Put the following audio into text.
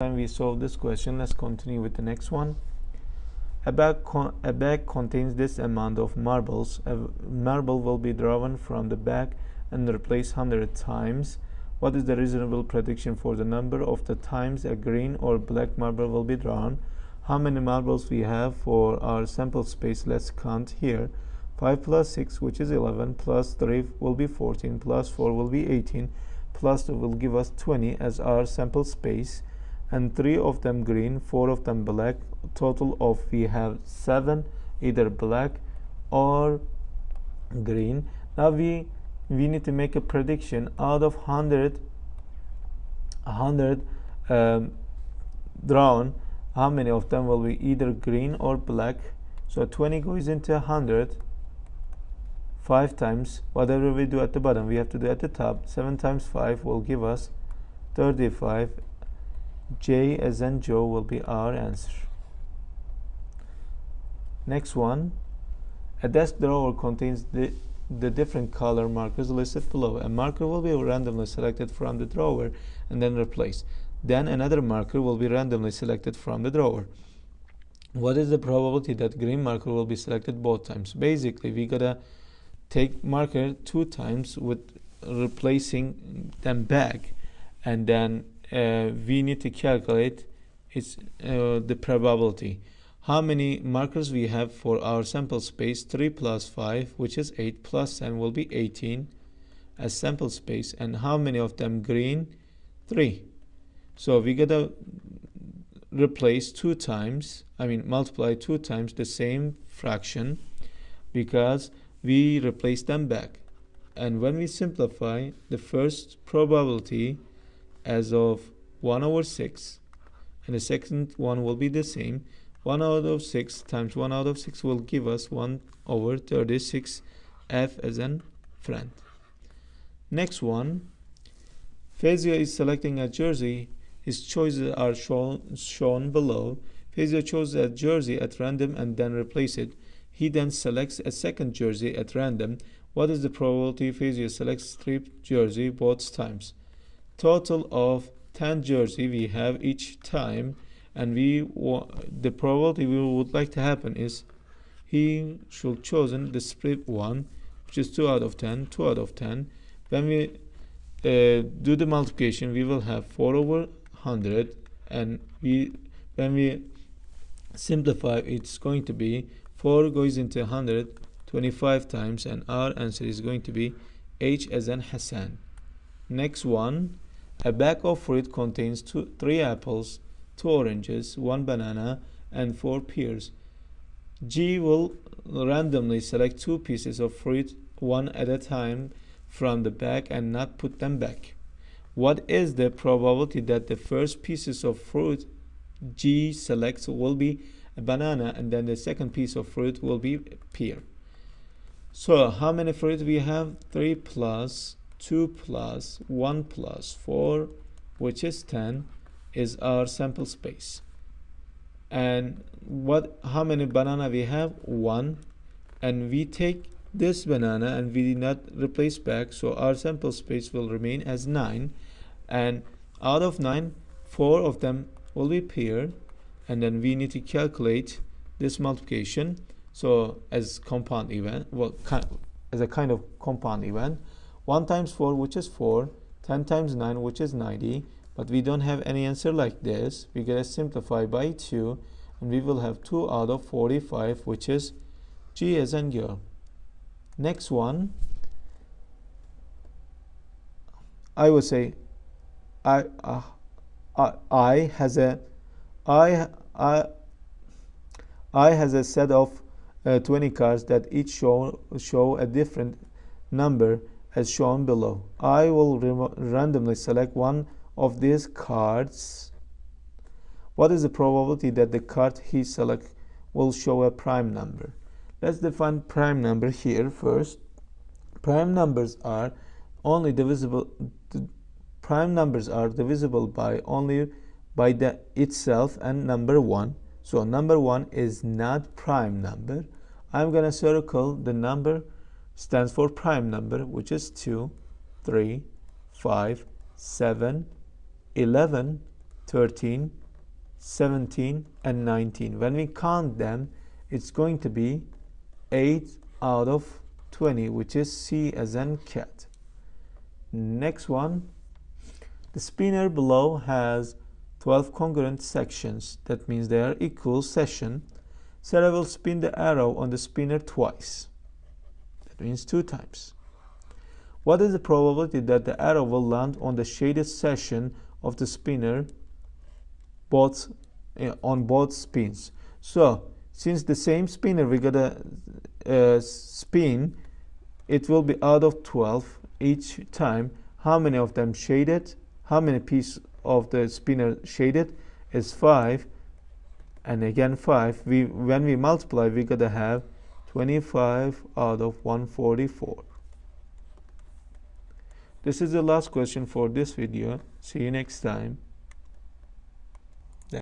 Time we solve this question, let's continue with the next one. A bag contains this amount of marbles. A marble will be drawn from the bag and replaced 100 times. What is the reasonable prediction for the number of the times a green or black marble will be drawn? How many marbles we have for our sample space? Let's count here. 5 plus 6, which is 11, plus 3 will be 14, plus 4 will be 18, plus 2 will give us 20 as our sample space, and 3 of them green, 4 of them black. Total of we have 7, either black or green. Now we need to make a prediction out of 100 drawn, how many of them will be either green or black. So 20 goes into 100 5 times. Whatever we do at the bottom we have to do at the top. 7 times 5 will give us 35. J as in Joe will be our answer. Next one. A desk drawer contains the different color markers listed below. A marker will be randomly selected from the drawer and then replaced. Then another marker will be randomly selected from the drawer. What is the probability that green marker will be selected both times? Basically, we gotta take marker 2 times with replacing them back, and then we need to calculate the probability. How many markers we have for our sample space? 3 plus 5, which is 8, plus 10 will be 18 as sample space. And how many of them green? 3. So we gotta replace 2 times, multiply 2 times the same fraction, because we replace them back. And when we simplify, the first probability as of 1 over 6, and the second one will be the same. 1 out of 6 times 1 out of 6 will give us 1 over 36, F as in friend. Next one. Fazia is selecting a jersey. His choices are shown below. Fazia chose a jersey at random and then replace it. He then selects a second jersey at random. What is the probability Fazia selects striped jersey both times? Total of 10 jersey we have each time, and the probability we would like to happen is he should chosen the strip one, which is 2 out of 10, 2 out of 10. When we do the multiplication, we will have 4 over 100, and when we simplify, it's going to be 4 goes into 100 25 times, and our answer is going to be H as in Hassan. Next one. A bag of fruit contains 3 apples, 2 oranges, 1 banana, and 4 pears. G will randomly select 2 pieces of fruit, one at a time, from the bag and not put them back. What is the probability that the first pieces of fruit G selects will be a banana, and then the second piece of fruit will be a pear? So how many fruit we have? 3 plus 2 plus 1 plus 4, which is 10, is our sample space. And how many banana we have? 1. And we take this banana and we did not replace back, so our sample space will remain as 9. And out of 9, 4 of them will be pear, and then we need to calculate this multiplication. So as compound event, as a kind of compound event. 1 times 4, which is 4, 10 times 9, which is 90, but we don't have any answer like this. We gotta simplify by 2, and we will have 2 out of 45, which is G as in girl. Next one, I would say I has a set of 20 cards that each show a different number as shown below. I will randomly select one of these cards. What is the probability that the card he selects will show a prime number? Let's define prime number here first. Prime numbers are divisible by only by the itself and number 1. So number 1 is not prime number. I'm gonna circle the number stands for prime number, which is 2, 3, 5, 7, 11, 13, 17, and 19. When we count them, it's going to be 8 out of 20, which is C as in cat. Next one, the spinner below has 12 congruent sections. That means they are equal section. Sarah will spin the arrow on the spinner twice. That means 2 times. What is the probability that the arrow will land on the shaded section of the spinner on both spins? So since the same spinner we gotta spin, it will be out of 12 each time. How many of them shaded? How many pieces of the spinner shaded? Is 5, and again 5. When we multiply, we gotta have 25 out of 144. This is the last question for this video. See you next time.